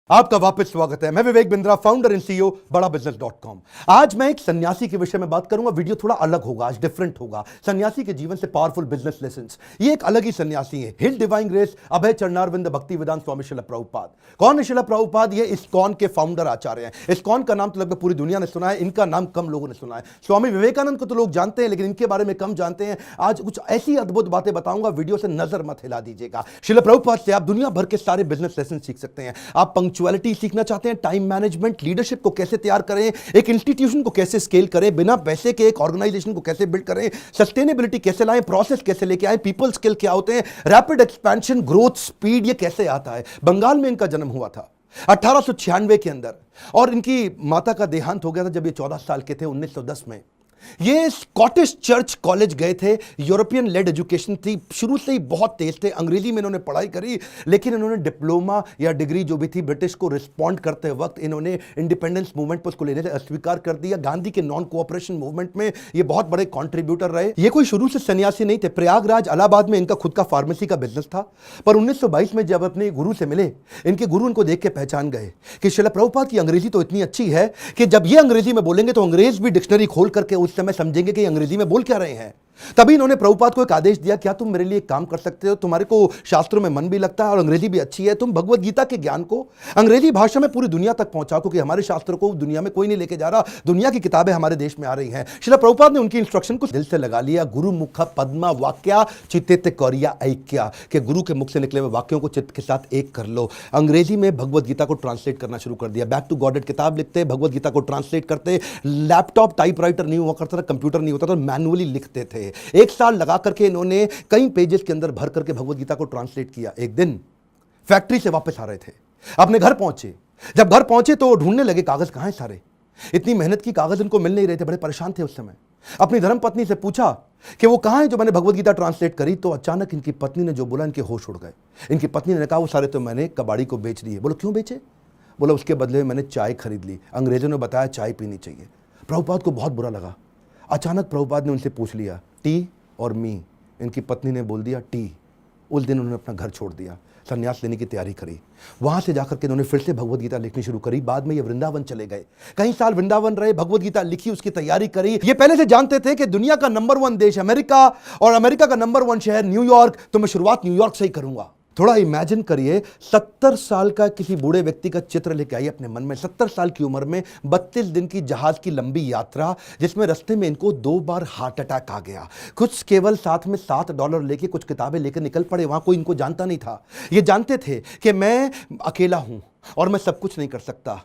आपका वापस स्वागत है। मैं Vivek Bindra, founder and CEO बड़ा बिजनेस .com। आज मैं एक सन्यासी के विषय में बात करूंगा। वीडियो थोड़ा अलग होगा, आज डिफरेंट होगा। सन्यासी के जीवन से पावरफुल बिजनेस लेसन्स। ये एक अलग ही सन्यासी है। हिल डिवाइन ग्रेस अभय चरणारविंद भक्ति वेदांत स्वामी श्रील प्रभुपाद। कौन है श्रील प्रभुपाद? ये इस्कॉन के फाउंडर आचार्य हैं। इस्कॉन का नाम तो लगभग पूरी दुनिया ने सुना है, इनका नाम कम लोगों ने सुना है। स्वामी विवेकानंद को तो लोग जानते हैं, लेकिन इनके बारे में कम जानते हैं। आज कुछ ऐसी अद्भुत बातें बताऊंगा, वीडियो से नजर मत हिला दीजिएगा। श्रील प्रभुपाद से आप दुनिया भर के सारे बिजनेस लेसन सीख सकते हैं। आप पंक्चुअलिटी सीखना चाहते हैं, टाइम मैनेजमेंट, लीडरशिप को कैसे तैयार करें, एक इंस्टीट्यूशन को कैसे स्केल करें, बिना पैसे के एक ऑर्गेनाइजेशन को कैसे बिल्ड करें, सस्टेनेबिलिटी कैसे लाएं, प्रोसेस कैसे लेके आए, पीपल स्किल क्या होते हैं, रैपिड एक्सपेंशन, ग्रोथ, स्पीड, ये कैसे आता है। बंगाल में इनका जन्म हुआ था 1896 के अंदर, और इनकी माता का देहांत हो गया था जब ये 14 साल के थे, 1910 में। ये स्कॉटिश चर्च कॉलेज गए थे। यूरोपियन लेड एजुकेशन थी, शुरू से ही बहुत तेज थे। अंग्रेजी में इन्होंने पढ़ाई करी, लेकिन इन्होंने डिप्लोमा या डिग्री जो भी थी ब्रिटिश को रिस्पॉन्ड करते वक्त इन्होंने इंडिपेंडेंस मूवमेंट पर उसको लेने से अस्वीकार कर दिया। गांधी के नॉन कोऑपरेशन मूवमेंट में ये बहुत बड़े कॉन्ट्रीब्यूटर रहे। ये कोई शुरू से सन्यासी नहीं थे। प्रयागराज इलाहाबाद में इनका खुद का फार्मेसी का बिजनेस था, पर 1922 में जब अपने गुरु से मिले, इनके गुरु इनको देख के पहचान गए कि श्रील प्रभुपाद की अंग्रेजी तो इतनी अच्छी है कि जब ये अंग्रेजी में बोलेंगे तो अंग्रेज भी डिक्शनरी खोल करके उस समय समझेंगे कि अंग्रेजी में बोल क्या रहे हैं। तभी इन्होंने प्रभुपाद को एक आदेश दिया, क्या तुम मेरे लिए एक काम कर सकते हो? तुम्हारे को शास्त्रों में मन भी लगता है और अंग्रेजी भी अच्छी है, तुम भगवत गीता के ज्ञान को अंग्रेजी भाषा में पूरी दुनिया तक पहुंचाओ, क्योंकि हमारे शास्त्रों को दुनिया में कोई नहीं लेके जा रहा, दुनिया की किताबें हमारे देश में आ रही हैं। श्रील प्रभुपाद ने उनकी इंस्ट्रक्शन को दिल से लगा लिया। गुरु मुख पद्मा वाक्या चित्ते कौरिया ऐक्या, के गुरु के मुख से निकले हुए वाक्यों को चित्त के साथ एक कर लो। अंग्रेजी में भगवत गीता को ट्रांसलेट करना शुरू कर दिया। बैक टू गॉडेड किताब लिखते, भगवत गीता को ट्रांसलेट करते। लैपटॉप टाइपराइटर नहीं हुआ करता था, कंप्यूटर नहीं होता था, मैनुअली लिखते थे। एक साल लगा करके इन्होंने कई पेजेस के अंदर भर करके भगवत गीता को ट्रांसलेट किया। एक दिन फैक्ट्री से वापस आ रहे थे, अपने घर पहुंचे। जब घर पहुंचे तो ढूंढने लगे कागज कहां हैं सारे। इतनी मेहनत की, कागज इनको मिल नहीं रहे थे, बड़े परेशान थे उस समय। अपनी धर्मपत्नी से पूछा कि वो कहां है जो मैंने भगवत गीता ट्रांसलेट करी। तो अचानक इनकी पत्नी ने जो बोला, इनके होश उड़ गए। इनकी पत्नी ने कहा, वो सारे तो मैंने कबाड़ी को बेच दिए। बोलो क्यों बेचे? बोला उसके बदले में मैंने चाय खरीद ली, अंग्रेजों ने बताया चाय पीनी चाहिए। प्रभुपाद को बहुत बुरा लगा। अचानक प्रभुपाद ने उनसे पूछ लिया, टी और मी? इनकी पत्नी ने बोल दिया टी। उस दिन उन्होंने अपना घर छोड़ दिया, संन्यास लेने की तैयारी करी। वहां से जाकर के इन्होंने फिर से भगवत गीता लिखनी शुरू करी। बाद में ये वृंदावन चले गए, कई साल वृंदावन रहे, भगवत गीता लिखी, उसकी तैयारी करी। ये पहले से जानते थे कि दुनिया का नंबर 1 देश अमेरिका और अमेरिका का नंबर 1 शहर न्यूयॉर्क, तो मैं शुरुआत न्यूयॉर्क से ही करूंगा। थोड़ा इमेजिन करिए, 70 साल का किसी बूढ़े व्यक्ति का चित्र लेके आइए अपने मन में। 70 साल की उम्र में 32 दिन की जहाज की लंबी यात्रा, जिसमें रास्ते में इनको 2 बार हार्ट अटैक आ गया। कुछ केवल साथ में $7 लेके कुछ किताबें लेकर निकल पड़े। वहां कोई इनको जानता नहीं था। ये जानते थे कि मैं अकेला हूं और मैं सब कुछ नहीं कर सकता।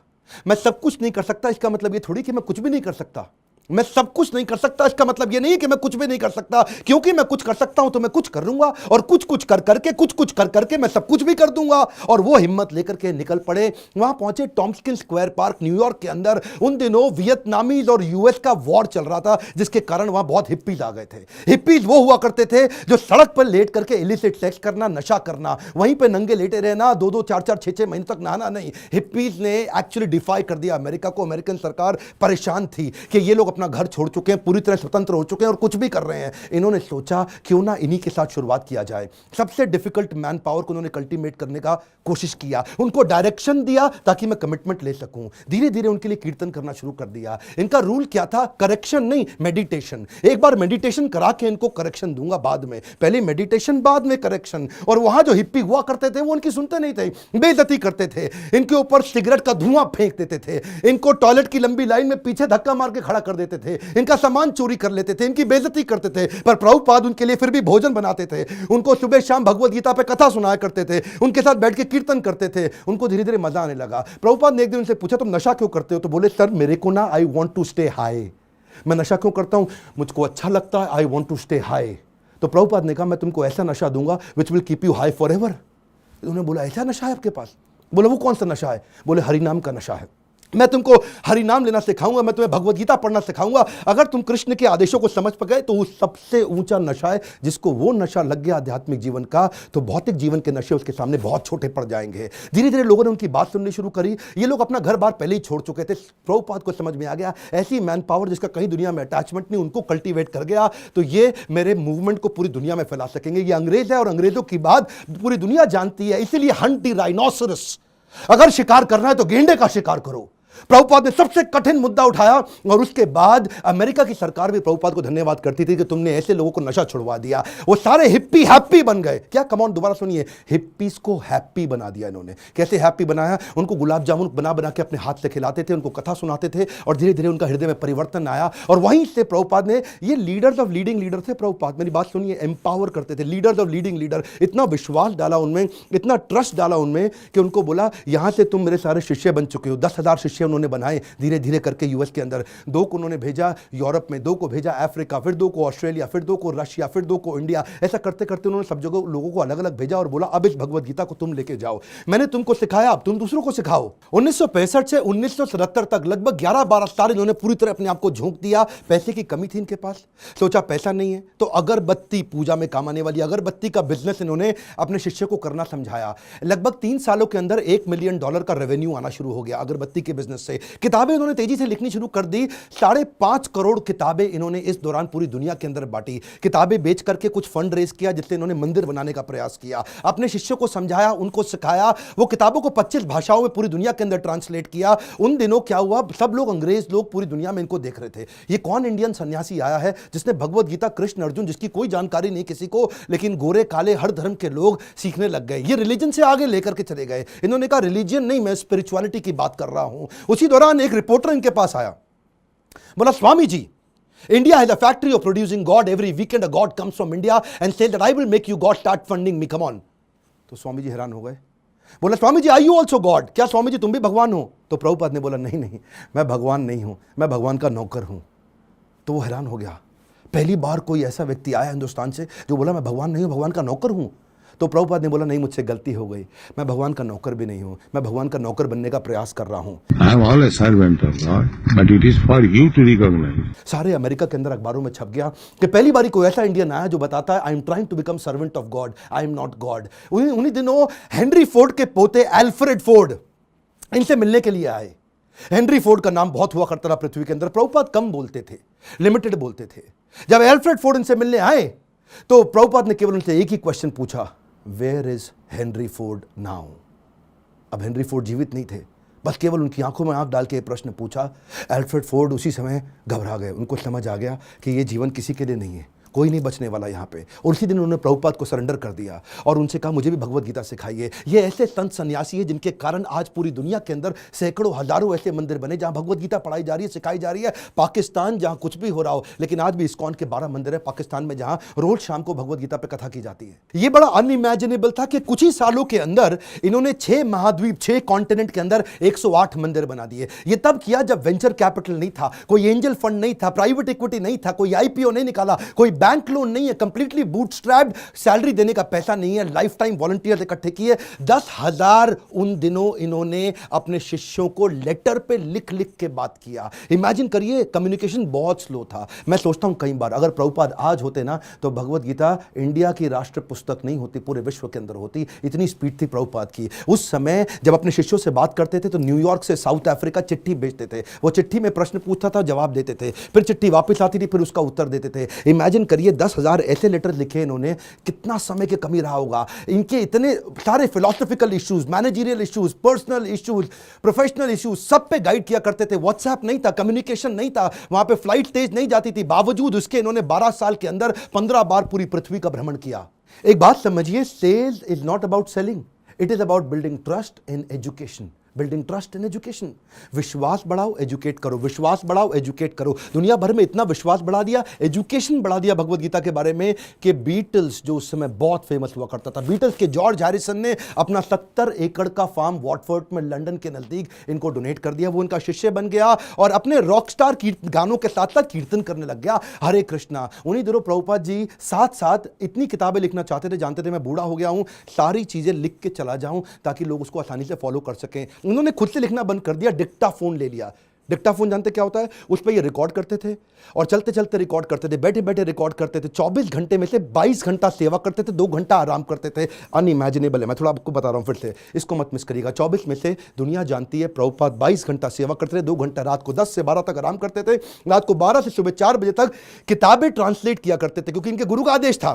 मैं सब कुछ नहीं कर सकता इसका मतलब ये थोड़ी कि मैं कुछ भी नहीं कर सकता। मैं सब कुछ नहीं कर सकता इसका मतलब यह नहीं कि मैं कुछ भी नहीं कर सकता, क्योंकि मैं कुछ कर सकता हूं तो मैं कुछ कर लूंगा, और कुछ कुछ कर करके मैं सब कुछ भी कर दूंगा। और वो हिम्मत लेकर के निकल पड़े। वहां पहुंचे टॉम्स्किन स्क्वायर पार्क न्यूयॉर्क के अंदर। उन दिनों वियतनामीज और यूएस का वॉर चल रहा था, जिसके कारण वहां बहुत हिप्पीज आ गए थे। हिप्पीज वो हुआ करते थे जो सड़क पर लेट करके इलिसिट सेक्स करना, नशा करना, वहीं पर नंगे लेटे रहना, 2-2, 4-4, 6-6 महीने तक नहाना नहीं। हिप्पीज ने एक्चुअली डिफाई कर दिया अमेरिका को। अमेरिकन सरकार परेशान थी कि ये लोग अपना घर छोड़ चुके हैं, पूरी तरह स्वतंत्र हो चुके हैं और कुछ भी कर रहे हैं। इन्होंने सोचा क्यों ना इन्हीं के साथ शुरुआत किया जाए। सबसे डिफिकल्ट मैन पावर को उन्होंने कल्टीमेट करने का कोशिश किया, उनको डायरेक्शन दिया ताकि मैं कमिटमेंट ले सकूं। धीरे धीरे उनके लिए कीर्तन करना शुरू कर दिया। इनका रूल क्या था? करेक्शन नहीं, मेडिटेशन। एक बार मेडिटेशन करा के इनको करेक्शन दूंगा बाद में, पहले मेडिटेशन बाद में करेक्शन। और वहां जो हिप्पी हुआ करते थे वो उनकी सुनते नहीं थे, बेइज्जती करते थे, इनके ऊपर सिगरेट का धुआं फेंक देते थे, इनको टॉयलेट की लंबी लाइन में पीछे धक्का मार के खड़ा कर देते थे, इनका सामान चोरी कर लेते थे, इनकी बेइज्जती करते थे। पर प्रभुपाद उनके लिए फिर भी भोजन बनाते थे, उनको सुबह शाम भगवत गीता पे कथा सुनाया करते थे, उनके साथ बैठ के कीर्तन करते थे। उनको धीरे धीरे मजा आने लगा। प्रभुपाद ने एक दिन उनसे पूछा, तुम नशा क्यों करते हो? तो बोले, सर मेरे को ना, I want to stay high. मैं नशा क्यों करता हूं? मुझको अच्छा लगता है, I want to stay high. तो प्रभुपाद ने कहा, मैं तुमको ऐसा नशा दूंगा which will keep you high forever. उन्होंने बोला, ऐसा नशा है आपके पास? बोले, वो कौन सा नशा है? बोले, हरिनाम का नशा है। मैं तुमको हरि नाम लेना सिखाऊंगा, मैं तुम्हें भगवत गीता पढ़ना सिखाऊंगा। अगर तुम कृष्ण के आदेशों को समझ पाए तो वो सबसे ऊंचा नशा है। जिसको वो नशा लग गया आध्यात्मिक जीवन का, तो भौतिक जीवन के नशे उसके सामने बहुत छोटे पड़ जाएंगे। धीरे धीरे लोगों ने उनकी बात सुननी शुरू करी। ये लोग अपना घर बार पहले ही छोड़ चुके थे। प्रभुपाद को समझ में आ गया ऐसी मैन पावर जिसका कहीं दुनिया में अटैचमेंट नहीं, उनको कल्टीवेट कर गया तो ये मेरे मूवमेंट को पूरी दुनिया में फैला सकेंगे। ये अंग्रेज है और अंग्रेजों की बात पूरी दुनिया जानती है, इसीलिए हंट द राइनोसरस अगर शिकार करना है तो गेंडे का शिकार करो। प्रभुपाद ने सबसे कठिन मुद्दा उठाया और उसके बाद अमेरिका की सरकार भी प्रभुपाद को धन्यवाद करती थी कि तुमने ऐसे लोगों को नशा छुड़वा दिया। वो सारे हिप्पी हैप्पी बन गए। क्या कमॉन, दोबारा सुनिए, हिप्पीज को हैप्पी बना दिया इन्होंने। कैसे हैप्पी बनाया? उनको गुलाब जामुन बना बना के अपने हाथ से खिलाते थे, उनको कथा सुनाते थे और धीरे धीरे उनका हृदय में परिवर्तन आया। और वहीं से प्रभुपाद ने, ये लीडर्स ऑफ लीडिंग लीडर थे प्रभुपाद, मेरी बात सुनिए, एम्पावर करते थे, लीडर्स ऑफ लीडिंग लीडर। इतना विश्वास डाला उनमें, इतना ट्रस्ट डाला उनमें कि उनको बोला यहां से तुम मेरे सारे शिष्य बन चुके हो। 10,000 शिष्य उन्होंने बनाए धीरे धीरे करके यूएस के अंदर। 2 को उन्होंने भेजा यूरोप में, 2 को भेजा अफ्रीका, फिर 2 को ऑस्ट्रेलिया, फिर 2 को रशिया, फिर 2 को इंडिया। ऐसा करते करते उन्होंने सब जगह लोगों को अलग अलग भेजा और बोला अब इस भगवत गीता को तुम लेके जाओ। मैंने तुमको सिखाया, अब तुम दूसरों को सिखाओ। 1965 से 1977 तक लगभग 11-12 साल इन्होंने पूरी तरह अपने आप को झोंक दिया। पैसे की कमी थी इनके पास, सोचा पैसा नहीं है तो अगरबत्ती, पूजा में काम आने वाली अगरबत्ती का बिजनेस इन्होंने अपने शिष्य को करना समझाया। लगभग 3 सालों के अंदर $1 मिलियन का रेवेन्यू आना शुरू हो गया अगरबत्ती के बिजनेस से। किताबें इन्होंने तेजी से लिखनी शुरू कर दी। 5.5 करोड़ किताबें इन्होंने इस दौरान पूरी दुनिया के अंदर बांटी। किताबें बेच करके कुछ फंड रेज किया जिससे इन्होंने मंदिर बनाने का प्रयास किया। अपने शिष्यों को समझाया, उनको सिखाया। वो किताबों को 25 भाषाओं में पूरी दुनिया के अंदर ट्रांसलेट किया। उन दिनों क्या हुआ, सब लोग, अंग्रेज लोग पूरी दुनिया में इनको देख रहे थे। ये कौन इंडियन सन्यासी आया है जिसने भगवत गीता, कृष्ण अर्जुन, जिसकी कोई जानकारी नहीं किसी को, लेकिन गोरे काले हर धर्म के लोग सीखने लग गए। ये रिलीजन से आगे लेकर के चले गए। इन्होंने कहा रिलीजन नहीं, मैं स्पिरिचुअलिटी की बात कर रहा हूं। उसी दौरान एक रिपोर्टर इनके पास आया, बोला Swami ji, India has a factory of producing God. Every weekend a God comes from India and says that I will make you God, start funding me, come on. तो स्वामी जी हैरान हो गए। बोला Swami ji, are you also God? क्या स्वामी जी तुम भी भगवान हो? तो प्रभुपाद ने बोला नहीं नहीं, मैं भगवान नहीं हूं, मैं भगवान का नौकर हूं। तो वो हैरान हो गया। पहली बार कोई ऐसा व्यक्ति आया हिंदुस्तान से जो बोला मैं भगवान नहीं हूं, भगवान का नौकर हूं। तो प्रभुपाद ने बोला नहीं, मुझसे गलती हो गई, मैं भगवान का नौकर भी नहीं हूं, मैं भगवान का नौकर बनने का प्रयास कर रहा हूं। I am all a servant of God, but it is for you to recognize. सारे अमेरिका के अंदर अखबारों में छप गया कि पहली बारी कोई ऐसा इंडियन आया जो बताता है I am trying to become servant of God, I am not God. उन्हीं दिनों हेनरी फोर्ड के पोते एल्फ्रेड फोर्ड इनसे मिलने के लिए आए। हेनरी फोर्ड का नाम बहुत हुआ करता था पृथ्वी के अंदर। प्रभुपाद कम बोलते थे, लिमिटेड बोलते थे। जब एल्फ्रेड फोर्ड इनसे मिलने आए तो प्रभुपाद ने केवल उनसे एक ही क्वेश्चन पूछा, where is Henry Ford now? अब हेनरी फोर्ड जीवित नहीं थे, बस केवल उनकी आंखों में आंख डाल के प्रश्न पूछा। एल्फ्रेड फोर्ड उसी समय घबरा गए। उनको समझ आ गया कि ये जीवन किसी के लिए नहीं है, कोई नहीं बचने वाला यहाँ पे। और उसी दिन उन्होंने प्रभुपाद को सरेंडर कर दिया और उनसे कहा मुझे भी भगवत गीता सिखाइए। ये ऐसे संत सन्यासी है जिनके कारण आज पूरी दुनिया के अंदर सैकड़ों हजारों ऐसे मंदिर बने जहां भगवत गीता पढ़ाई जा रही है, सिखाई जा रही है। पाकिस्तान जहां कुछ भी हो रहा हो, लेकिन आज भी इस्कॉन के 12 मंदिर है पाकिस्तान में जहां रोज शाम को भगवत गीता पे कथा की जाती है। ये बड़ा अनइमेजिनेबल था कि कुछ ही सालों के अंदर इन्होंने 6 महाद्वीप, 6 कॉन्टिनेंट के अंदर 108 मंदिर बना दिए। ये तब किया जब वेंचर कैपिटल नहीं था, कोई एंजल फंड नहीं था, प्राइवेट इक्विटी नहीं था, कोई आईपीओ नहीं निकाला, कोई बैंक लोन नहीं है, कंप्लीटली बूटस्ट्रैप्ड, सैलरी देने का पैसा नहीं है, लाइफ टाइम वॉलंटियर्स इकट्ठे किए। 10,000 उन दिनों इन्होंने अपने शिष्यों को लेटर पे लिख लिख के बात किया। इमेजिन करिए, कम्युनिकेशन बहुत स्लो था। मैं सोचता हूं कई बार अगर प्रभुपाद आज होते ना तो भगवत गीता इंडिया की राष्ट्र पुस्तक नहीं होती, पूरे विश्व के अंदर होती। इतनी स्पीड थी प्रभुपाद की। उस समय जब अपने शिष्यों से बात करते थे तो न्यूयॉर्क से साउथ अफ्रीका चिट्ठी भेजते थे। वो चिट्ठी में प्रश्न पूछता था, जवाब देते थे, फिर चिट्ठी वापस आती थी, फिर उसका उत्तर देते थे। इमेजिन करिए 10,000 ऐसे लेटर लिखे इन्होंने, कितना समय की कमी रहा होगा। इनके इतने सारे philosophical issues, managerial issues, personal issues, professional issues, सब पे गाइड किया करते थे। व्हाट्सएप नहीं था, कम्युनिकेशन नहीं था, वहां पे फ्लाइट तेज नहीं जाती थी। बावजूद उसके इन्होंने 12 साल के अंदर 15 बार पूरी पृथ्वी का भ्रमण किया। एक बात समझिए, sales is not about selling, it is about building trust in education. Building trust in education. विश्वास बढ़ाओ, एजुकेट करो, विश्वास बढ़ाओ, एजुकेट करो। दुनिया भर में इतना विश्वास बढ़ा दिया, एजुकेशन बढ़ा दिया भगवत गीता के बारे में कि बीटल्स जो उस समय बहुत फेमस हुआ करता था, बीटल्स के जॉर्ज हैरिसन ने अपना 70 एकड़ का फार्म वॉटफोर्ड में लंदन के नजदीक इनको डोनेट कर दिया। वो इनका शिष्य बन गया और अपने रॉकस्टार गानों के साथ साथ कीर्तन करने लग गया, हरे कृष्णा। उन्हीं दिनों प्रभुपाद जी साथ साथ इतनी किताबें लिखना चाहते थे, जानते थे मैं बूढ़ा हो गया हूं, सारी चीजें लिख के चला जाऊं ताकि लोग उसको आसानी से फॉलो कर सकें। उन्होंने खुद से लिखना बंद कर दिया, डिक्टाफोन ले लिया। डिक्टाफोन जानते क्या होता है? उस पर ये रिकॉर्ड करते थे और चलते चलते रिकॉर्ड करते थे, बैठे बैठे रिकॉर्ड करते थे। 24 घंटे में से 22 घंटा सेवा करते थे, 2 घंटा आराम करते थे। अनइमेजिनेबल है, मैं थोड़ा आपको बता रहा हूं फिर से, इसको मत मिस करिएगा। 24 में से दुनिया जानती है प्रभुपाद 22 घंटा सेवा करते थे, 2 घंटा रात को 10 से 12 तक आराम करते थे, रात को 12 से सुबह 4 बजे तक किताबें ट्रांसलेट किया करते थे, क्योंकि इनके गुरु का आदेश था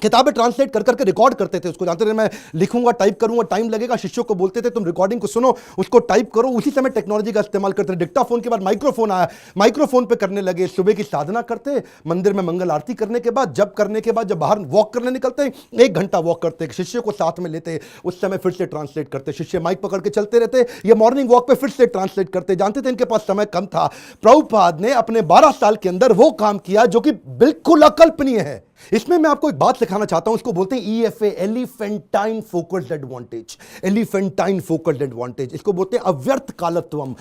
किताबें ट्रांसलेट कर करके रिकॉर्ड करते थे उसको, जानते थे मैं लिखूंगा टाइप करूंगा टाइम लगेगा, शिष्यों को बोलते थे तुम रिकॉर्डिंग को सुनो उसको टाइप करो। उसी समय टेक्नोलॉजी का इस्तेमाल करते थे। डिक्टाफोन के बाद माइक्रोफोन आया, माइक्रोफोन पे करने लगे। सुबह की साधना करते, मंदिर में मंगल आरती करने के बाद, जब करने के बाद जब बाहर वॉक करने निकलते 1 घंटा वॉक करते, शिष्य को साथ में लेते, उस समय फिर से ट्रांसलेट करते, शिष्य माइक पकड़ के चलते रहते, ये मॉर्निंग वॉक पे फिर से ट्रांसलेट करते। जानते थे इनके पास समय कम था। प्रभुपाद ने अपने 12 साल के अंदर वो काम किया जो कि बिल्कुल अकल्पनीय है। इसमें मैं आपको एक बात सिखाना चाहता हूं, इसको बोलते हैं EFA, elephantine focused advantage. Elephantine focused advantage, इसको बोलते हैं अव्यर्थ कालत्वम।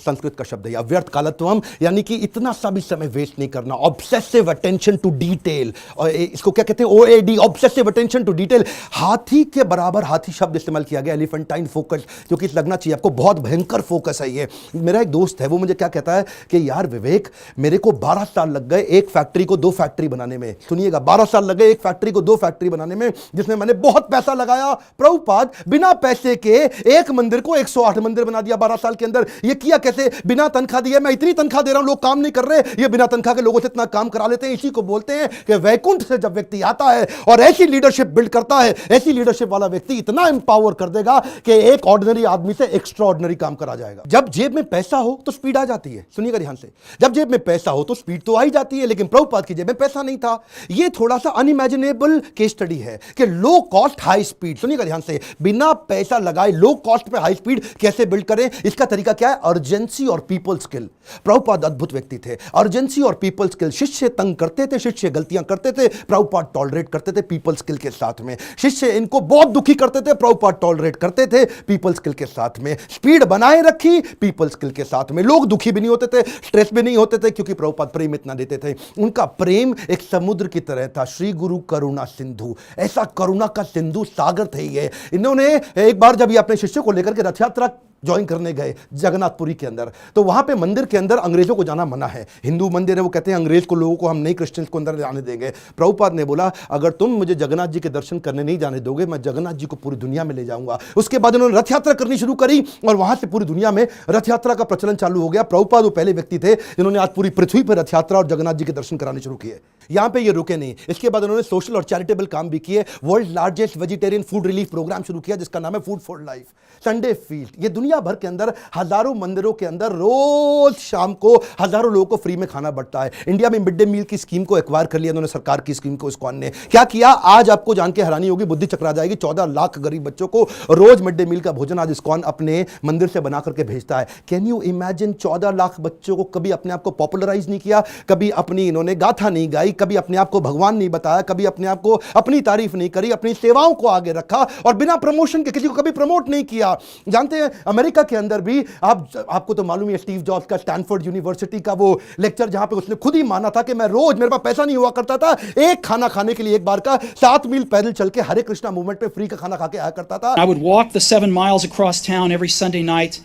संस्कृत का शब्द है अव्यर्थ कालत्वम, यानी कि इतना सा भी समय वेस्ट नहीं करना, ऑब्सेसिव अटेंशन टू डिटेल। और इसको क्या कहते हैं OAD, obsessive attention to detail. हाथी के बराबर हाथी शब्द इस्तेमाल किया गया, एलिफेंटाइन फोकस, क्योंकि लगना चाहिए आपको बहुत भयंकर फोकस है ये। मेरा एक दोस्त है, वो मुझे क्या कहता है कि यार विवेक, मेरे को 12 साल लग गए एक फैक्ट्री को 2 फैक्ट्री बनाने में। सुनिएगा, 12 साल लगे एक फैक्ट्री को 2 फैक्ट्री बनाने में, जिसमें मैंने बहुत पैसा लगाया। प्रभुपाद बिना पैसे के एक मंदिर को 108 मंदिर बना दिया 12 साल के अंदर। ये किया कैसे? बिना तनख्वाह दिए। मैं इतनी तनख्वाह दे रहा हूं, लोग काम नहीं कर रहे, ये बिना तनख्वाह के लोगों से इतना काम करा लेते हैं। इसी को बोलते हैं कि वैकुंठ से जब व्यक्ति आता है और ऐसी लीडरशिप बिल्ड करता है, ऐसी लीडरशिप वाला व्यक्ति इतना एम्पावर कर देगा कि एक ऑर्डिनरी आदमी से एक्स्ट्रा ऑर्डिनरी काम करा जाएगा। जब जेब में पैसा हो तो स्पीड आ जाती है। सुनिएगा ध्यान से, जब जेब में पैसा हो तो स्पीड तो आ ही जाती है, लेकिन प्रभुपाद की जेब में पैसा नहीं था। ये थोड़ा सा अनइमेजिनेबल केस स्टडी है कि लो कॉस्ट हाई स्पीड। सुनिएगा ध्यान से, बिना पैसा लगाए लो कॉस्ट पे हाई स्पीड कैसे बिल्ड करें? इसका तरीका क्या है? अर्जेंसी और पीपल स्किल। प्रभुपाद अद्भुत व्यक्ति थे। अर्जेंसी और पीपल स्किल। शिष्य तंग करते थे, शिष्य गलतियां करते थे, प्रभुपाद टॉलरेट करते थे पीपल स्किल के साथ में। शिष्य इनको बहुत दुखी करते थे, प्रभुपाद टॉलरेट करते थे पीपल स्किल के साथ में। स्पीड बनाए रखी पीपल स्किल के साथ में। लोग दुखी भी नहीं होते थे, स्ट्रेस भी नहीं होते थे, क्योंकि प्रभुपाद प्रेम इतना देते थे। उनका प्रेम एक समुद्र की तरह था। श्री गुरु करुणा सिंधु, ऐसा करुणा का सिंधु सागर थे ये। इन्होंने एक बार जब ये अपने शिष्यों को लेकर के रथ यात्रा ज्वाइन करने गए जगन्नाथपुरी के अंदर, तो वहां पे मंदिर के अंदर अंग्रेजों को जाना मना है। हिंदू मंदिर है, वो कहते हैं अंग्रेज को, लोगों को हम नहीं क्रिश्चियंस को अंदर जाने देंगे। प्रभुपाद ने बोला अगर तुम मुझे जगन्नाथ जी के दर्शन करने नहीं जाने दोगे, मैं जगन्नाथ जी को पूरी दुनिया में ले जाऊंगा। उसके बाद उन्होंने रथ यात्रा करनी शुरू करी और वहां से पूरी दुनिया में रथ यात्रा का प्रचलन चालू हो गया। प्रभुपाद वो पहले व्यक्ति थे जिन्होंने आज पूरी पृथ्वी पर रथ यात्रा और जगन्नाथ जी के दर्शन कराने शुरू किए। यहां पे ये रुके नहीं, इसके बाद उन्होंने सोशल और चैरिटेबल काम भी किए। World largest vegetarian food relief program शुरू किया जिसका नाम है food for life. Sunday feast, ये दुनिया भर के अंदर हजारों मंदिरों के अंदर रोज शाम को हजारों लोगों को फ्री में खाना बढ़ता है। इंडिया में मिड डे मील की स्कीम को एक्वायर कर लिया उन्होंने, सरकार की स्कीम को इस्कॉन ने। क्या किया आज आपको जान के हैरानी होगी, बुद्धि चकरा जाएगी। 14 लाख गरीब बच्चों को रोज मिड डे मील का भोजन आज इस्कॉन अपने मंदिर से बना करके भेजता है। Can you imagine? 14 लाख बच्चों को कभी अपने आप को पॉपुलराइज नहीं किया, कभी अपनी इन्होंने गाथा नहीं गाई, कभी अपने आप को भगवान नहीं बताया, कभी अपने आप को अपनी तारीफ नहीं करी, अपनी सेवाओं को आगे रखा और बिना प्रमोशन के किसी को कभी प्रमोट नहीं किया। जानते हैं अमेरिका के अंदर भी आपको तो मालूम है स्टीव जॉब्स का स्टैनफोर्ड यूनिवर्सिटी का वो लेक्चर, जहां पे उसने खुद ही माना था कि मैं रोज, मेरे पास पैसा नहीं हुआ करता था, एक खाना खाने के लिए एक बार का 7 मील पैदल चल के हरे कृष्णा मूवमेंट पे फ्री का खाना खा के आया करता था। I would walk the 7 miles across town every Sunday night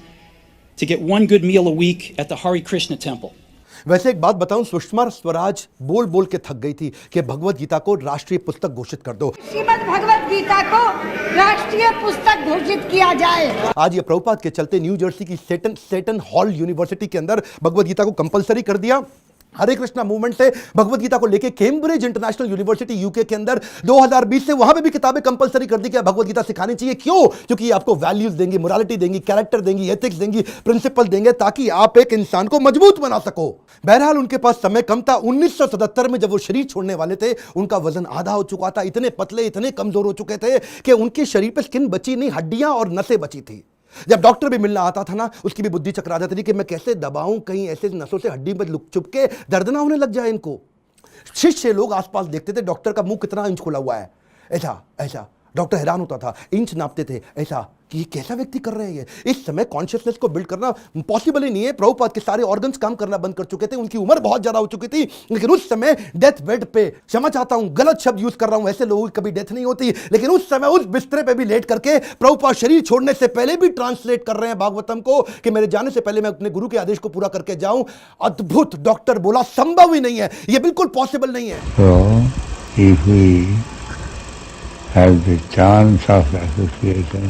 to get one good meal a week at the Hare Krishna temple. वैसे एक बात बताऊं, सुषमा स्वराज बोल बोल के थक गई थी कि भगवत गीता को राष्ट्रीय पुस्तक घोषित कर दो, श्रीमद् भगवत गीता को राष्ट्रीय पुस्तक घोषित किया जाए। आज ये प्रभुपाद के चलते न्यू जर्सी की सेटन हॉल यूनिवर्सिटी के अंदर भगवत गीता को कंपलसरी कर दिया। हरे कृष्णा मूवमेंट से भगवत गीता को लेके कैम्ब्रिज इंटरनेशनल यूनिवर्सिटी यूके के अंदर 2020 से वहां पे भी किताबें कंपलसरी कर दी कि भगवत गीता सिखानी चाहिए। क्यों? क्योंकि ये आपको वैल्यूज देंगी, मोरालिटी देंगी, कैरेक्टर देंगी, एथिक्स देंगी, प्रिंसिपल देंगे, ताकि आप एक इंसान को मजबूत बना सको। बहरहाल उनके पास समय कम था। 1977 में जब वो शरीर छोड़ने वाले थे, उनका वजन आधा हो चुका था, इतने पतले, इतने कमजोर हो चुके थे कि उनके शरीर पे स्किन बची नहीं, हड्डियां और नसें बची थी। जब डॉक्टर भी मिलना आता था ना, उसकी भी बुद्धि चकरा जाती थी कि मैं कैसे दबाऊं, कहीं ऐसे नसों से हड्डी में लुक चुप के दर्द ना होने लग जाए इनको। शिष्य लोग आसपास देखते थे डॉक्टर का मुंह कितना इंच खुला हुआ है, ऐसा ऐसा। डॉक्टर हैरान होता था, इंच नापते थे ऐसा कि ये कैसा व्यक्ति कर रहे हैं ये। इस समय कॉन्शियसनेस को बिल्ड करना पॉसिबल ही नहीं है। प्रभुपाद के सारे ऑर्गन्स काम करना बंद कर चुके थे, उनकी उम्र बहुत ज्यादा हो चुकी थी, लेकिन उस समय डेथ बेड पे, क्षमा चाहता हूं गलत शब्द यूज कर रहा हूं, ऐसे लोगों की कभी डेथ नहीं होती, लेकिन उस समय उस बिस्तरे पे भी लेट करके प्रभुपाद शरीर छोड़ने से पहले भी ट्रांसलेट कर रहे हैं भागवतम को कि मेरे जाने से पहले मैं अपने गुरु के आदेश को पूरा करके जाऊं। अद्भुत। डॉक्टर बोला संभव ही नहीं है, ये बिल्कुल पॉसिबल नहीं है। So, if we have the chance of association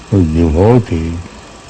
with devotees,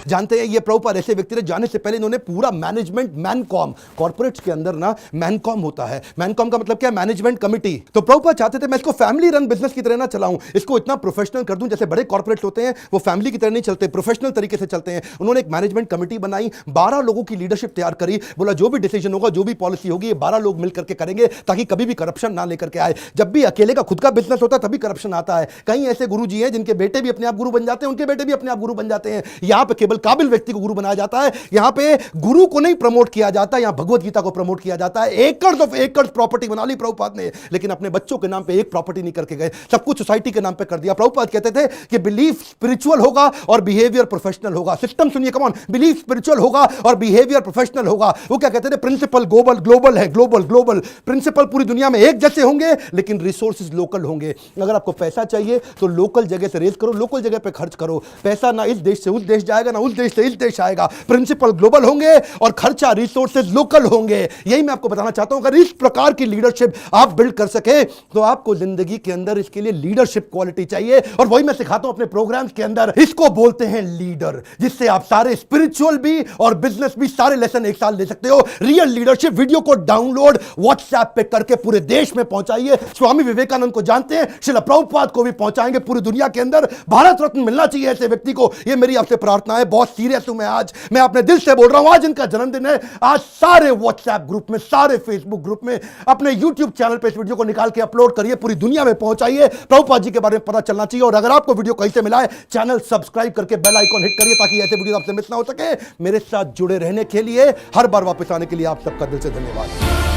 जानते हैं ये प्रभुपाद ऐसे व्यक्ति थे, जाने से पहले इन्होंने पूरा मैनेजमेंट मैनकॉम, कॉर्पोरेट्स के अंदर ना मैनकॉम होता है, मैनकॉम का मतलब क्या, मैनेजमेंट कमिटी। तो प्रभुपाद चाहते थे मैं इसको फैमिली रन बिजनेस की तरह ना चलाऊं, इसको इतना प्रोफेशनल कर दूं, जैसे बड़े कॉर्पोरेट्स होते हैं वो फैमिली की तरह नहीं चलते, प्रोफेशनल तरीके से चलते हैं। उन्होंने एक मैनेजमेंट कमिटी बनाई, 12 लोगों की लीडरशिप तैयार करी, बोला जो भी डिसीजन होगा, जो भी पॉलिसी होगी, ये 12 लोग मिलकर के करेंगे, ताकि कभी भी करप्शन ना लेकर के आए। जब भी अकेले का खुद का बिजनेस होता है तभी करप्शन आता है। कई ऐसे गुरुजी हैं जिनके बेटे भी अपने आप गुरु बन जाते हैं, उनके बेटे भी अपने आप गुरु बन जाते हैं। यहां पे केवल काबिल व्यक्ति को गुरु बनाया जाता है, यहां पे गुरु को नहीं प्रमोट किया जाता, यहां भगवत गीता को प्रमोट किया जाता है। एकर्स ऑफ एकर्स प्रॉपर्टी बना ली प्रभुपाद ने, लेकिन अपने बच्चों के नाम पे एक प्रॉपर्टी नहीं करके गए, सब कुछ सोसाइटी के नाम पे कर दिया। प्रभुपाद कहते थे कि बिलीफ स्पिरिचुअल होगा और बिहेवियर प्रोफेशनल होगा। सिस्टम सुनिए, कम ऑन, बिलीफ स्पिरिचुअल होगा और बिहेवियर प्रोफेशनल होगा। वो क्या कहते थे, प्रिंसिपल ग्लोबल है, ग्लोबल प्रिंसिपल पूरी दुनिया में एक जैसे होंगे, लेकिन रिसोर्सेज लोकल होंगे। अगर आपको पैसा चाहिए तो लोकल जगह से रेज करो, लोकल जगह पे खर्च करो। पैसा ना इस देश से उस देश जाएगा, ना उस देश से इस देश आएगा। प्रिंसिपल ग्लोबल होंगे और खर्चा रिसोर्सेज लोकल होंगे। यही मैं आपको बताना चाहता हूं। अगर इस प्रकार की लीडरशिप आप बिल्ड कर सके तो आपको जिंदगी के अंदर इसके लिए लीडरशिप क्वालिटी चाहिए, और वही मैं सिखाता हूं अपने प्रोग्राम्स के अंदर। इसको बोलते हैं लीडर, जिससे आप सारे स्पिरिचुअल भी और बिजनेस भी सारे लेसन एक साल ले सकते हो। रियल लीडरशिप वीडियो को डाउनलोड व्हाट्सएप पे करके पूरे देश में पहुंचाइए। स्वामी विवेकानंद को जानते हैं, श्रील प्रभुपाद को भी पहुंचाएंगे पूरी दुनिया के अंदर। भारत रत्न मिलना चाहिए ऐसे व्यक्ति को, ये मेरी आपसे प्रार्थना है। बहुत सीरियस हूं मैं आज, मैं अपने दिल से बोल रहा हूं। आज इनका जन्मदिन है। आज सारे व्हाट्सएप ग्रुप में, सारे फेसबुक ग्रुप में, अपने यूट्यूब चैनल पे इस वीडियो को निकाल के अपलोड करिए, पूरी दुनिया में पहुंचाइए। प्रभुपाद जी के बारे में पता चलना चाहिए। और अगर आपको वीडियो कहीं से मिला है, चैनल सब्सक्राइब करके बेल आइकॉन हिट करिए, ताकि ऐसे वीडियो आपसे मिस ना हो सके। मेरे साथ जुड़े रहने के लिए, हर बार वापस आने के लिए आप सबका दिल से धन्यवाद।